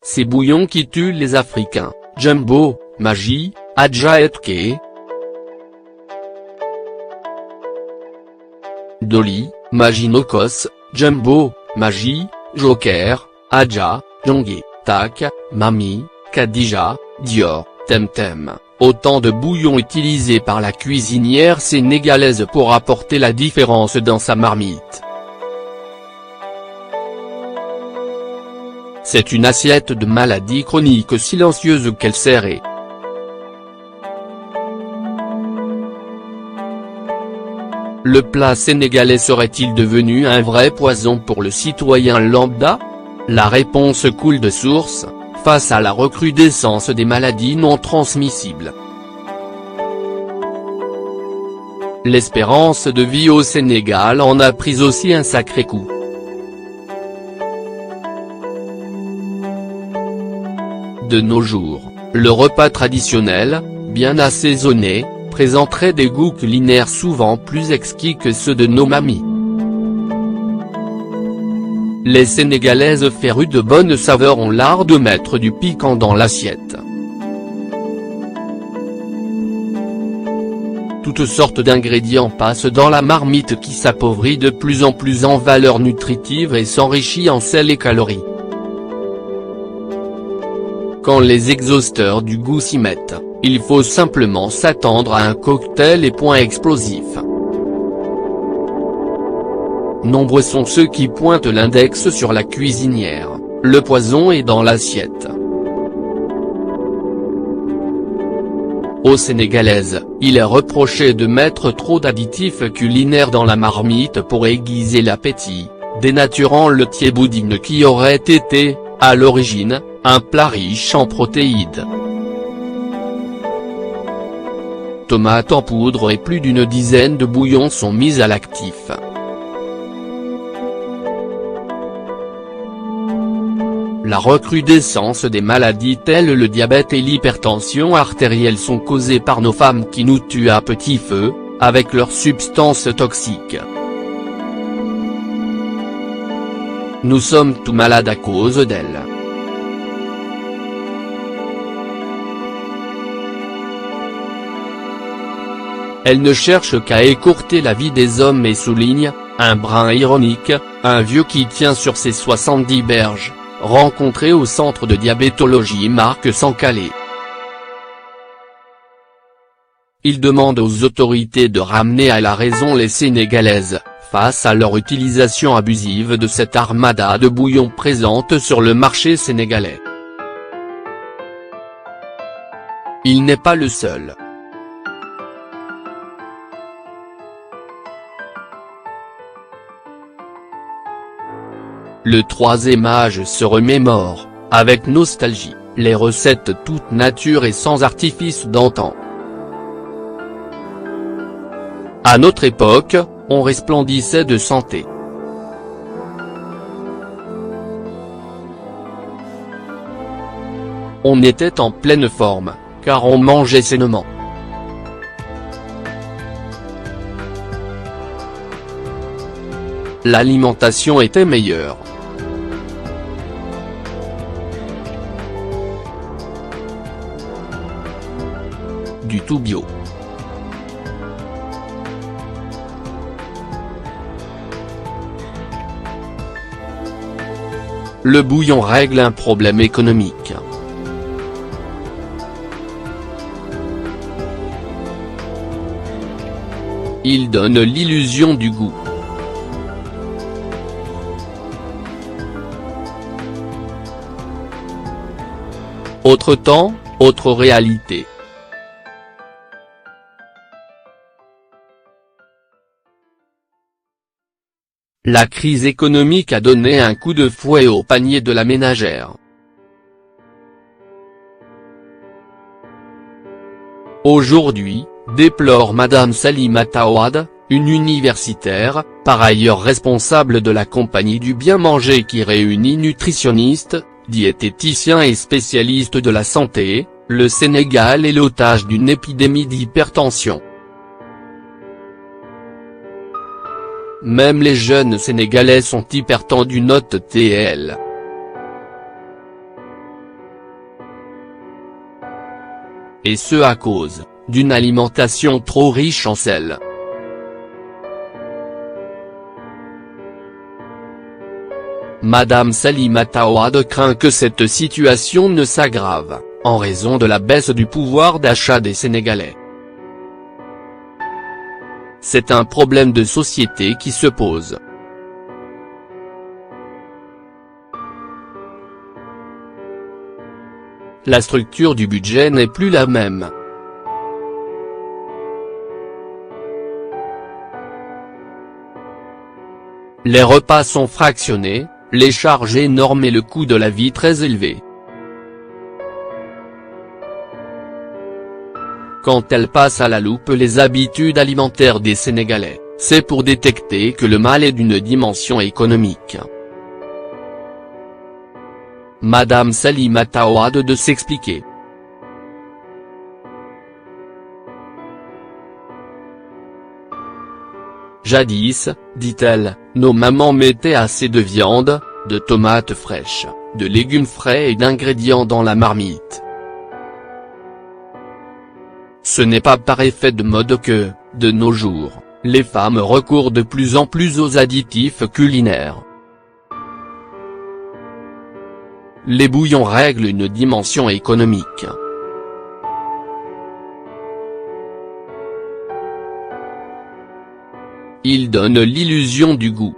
ces bouillons qui tuent les Africains, Jumbo, Maggi, Adja et Ké. Dolly, Maginokos, Jumbo, Maggi, Joker, Adja, Jongué, Tak, Mami, Khadija, Dior, Temtem, autant de bouillons utilisés par la cuisinière sénégalaise pour apporter la différence dans sa marmite. C'est une assiette de maladie chronique silencieuse qu'elle serrait. Le plat sénégalais serait-il devenu un vrai poison pour le citoyen lambda? La réponse coule de source, face à la recrudescence des maladies non transmissibles. L'espérance de vie au Sénégal en a pris aussi un sacré coup. De nos jours, le repas traditionnel, bien assaisonné, présenterait des goûts culinaires souvent plus exquis que ceux de nos mamies. Les Sénégalaises férues de bonnes saveurs ont l'art de mettre du piquant dans l'assiette. Toutes sortes d'ingrédients passent dans la marmite qui s'appauvrit de plus en plus en valeur nutritive et s'enrichit en sel et calories. Quand les exhausteurs du goût s'y mettent, il faut simplement s'attendre à un cocktail et point explosif. Nombreux sont ceux qui pointent l'index sur la cuisinière, le poison est dans l'assiette. Aux Sénégalaises, il est reproché de mettre trop d'additifs culinaires dans la marmite pour aiguiser l'appétit, dénaturant le thiéboudine qui aurait été, à l'origine, un plat riche en protéines. Tomates en poudre et plus d'une dizaine de bouillons sont mis à l'actif. La recrudescence des maladies telles le diabète et l'hypertension artérielle sont causées par nos femmes qui nous tuent à petit feu, avec leurs substances toxiques. Nous sommes tous malades à cause d'elles. Elle ne cherche qu'à écourter la vie des hommes et souligne, un brin ironique, un vieux qui tient sur ses 70 berges, rencontré au centre de diabétologie Marc Sancalé. Il demande aux autorités de ramener à la raison les Sénégalaises, face à leur utilisation abusive de cette armada de bouillons présente sur le marché sénégalais. Il n'est pas le seul. Le troisième âge se remémore, avec nostalgie, les recettes toute nature et sans artifice d'antan. À notre époque, on resplendissait de santé. On était en pleine forme, car on mangeait sainement. L'alimentation était meilleure. Du tout bio. Le bouillon règle un problème économique. Il donne l'illusion du goût. Autre temps, autre réalité. La crise économique a donné un coup de fouet au panier de la ménagère. Aujourd'hui, déplore Madame Salimata Ouad, une universitaire, par ailleurs responsable de la compagnie du bien manger qui réunit nutritionnistes, diététiciens et spécialistes de la santé, le Sénégal est l'otage d'une épidémie d'hypertension. Même les jeunes Sénégalais sont hypertendus, note TL. et ce à cause d'une alimentation trop riche en sel. Madame Salimata Ouad craint que cette situation ne s'aggrave, en raison de la baisse du pouvoir d'achat des Sénégalais. C'est un problème de société qui se pose. La structure du budget n'est plus la même. Les repas sont fractionnés, les charges énormes et le coût de la vie très élevé. Quand elle passe à la loupe les habitudes alimentaires des Sénégalais, c'est pour détecter que le mal est d'une dimension économique. Madame Salimata Ouad de s'expliquer. Jadis, dit-elle, nos mamans mettaient assez de viande, de tomates fraîches, de légumes frais et d'ingrédients dans la marmite. Ce n'est pas par effet de mode que, de nos jours, les femmes recourent de plus en plus aux additifs culinaires. Les bouillons règlent une dimension économique. Ils donnent l'illusion du goût.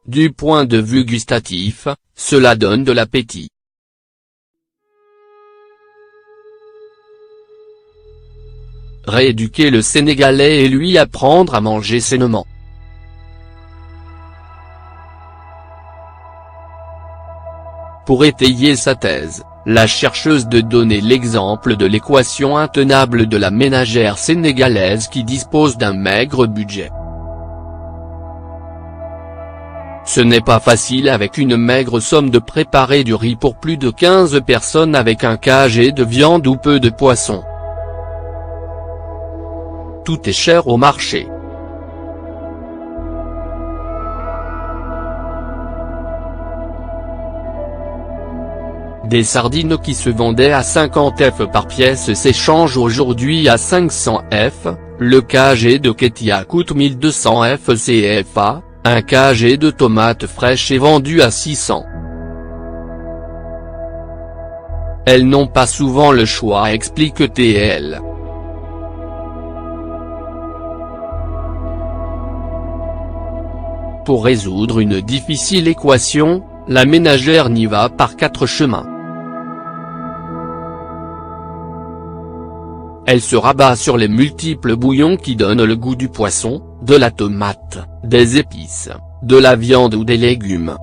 Du point de vue gustatif, cela donne de l'appétit. Rééduquer le Sénégalais et lui apprendre à manger sainement. Pour étayer sa thèse, la chercheuse de donner l'exemple de l'équation intenable de la ménagère sénégalaise qui dispose d'un maigre budget. Ce n'est pas facile avec une maigre somme de préparer du riz pour plus de 15 personnes avec un kg de viande ou peu de poisson. Tout est cher au marché. Des sardines qui se vendaient à 50 F par pièce s'échangent aujourd'hui à 500 F, le kg de Ketia coûte 1200 F CFA, un kg de tomates fraîches est vendu à 600. Elles n'ont pas souvent le choix, explique TL. Pour résoudre une difficile équation, la ménagère n'y va par 4 chemins. Elle se rabat sur les multiples bouillons qui donnent le goût du poisson, de la tomate, des épices, de la viande ou des légumes.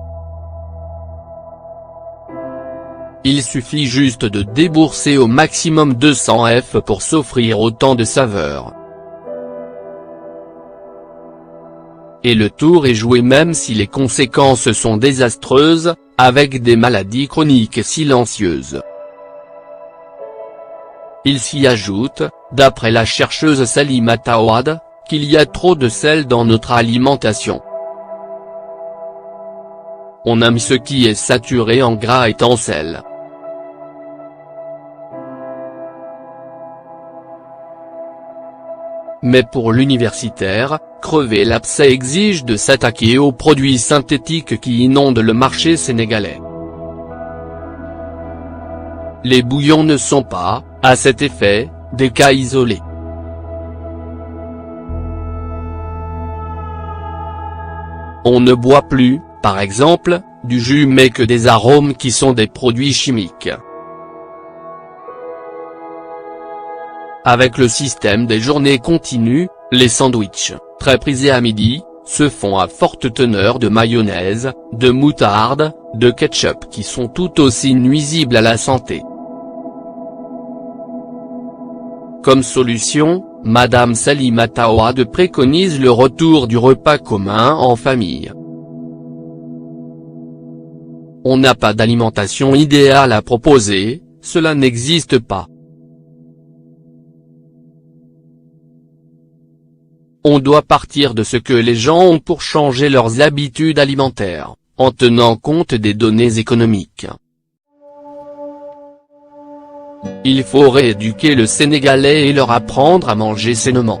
Il suffit juste de débourser au maximum 200 F pour s'offrir autant de saveurs. Et le tour est joué même si les conséquences sont désastreuses, avec des maladies chroniques silencieuses. Il s'y ajoute, d'après la chercheuse Salimata Ouad, qu'il y a trop de sel dans notre alimentation. On aime ce qui est saturé en gras et en sel. Mais pour l'universitaire, crever l'abcès exige de s'attaquer aux produits synthétiques qui inondent le marché sénégalais. Les bouillons ne sont pas, à cet effet, des cas isolés. On ne boit plus, par exemple, du jus mais que des arômes qui sont des produits chimiques. Avec le système des journées continues, les sandwichs, très prisés à midi, se font à forte teneur de mayonnaise, de moutarde, de ketchup qui sont tout aussi nuisibles à la santé. Comme solution, Madame Salimata Ouad préconise le retour du repas commun en famille. On n'a pas d'alimentation idéale à proposer, cela n'existe pas. On doit partir de ce que les gens ont pour changer leurs habitudes alimentaires, en tenant compte des données économiques. Il faut rééduquer le Sénégalais et leur apprendre à manger sainement.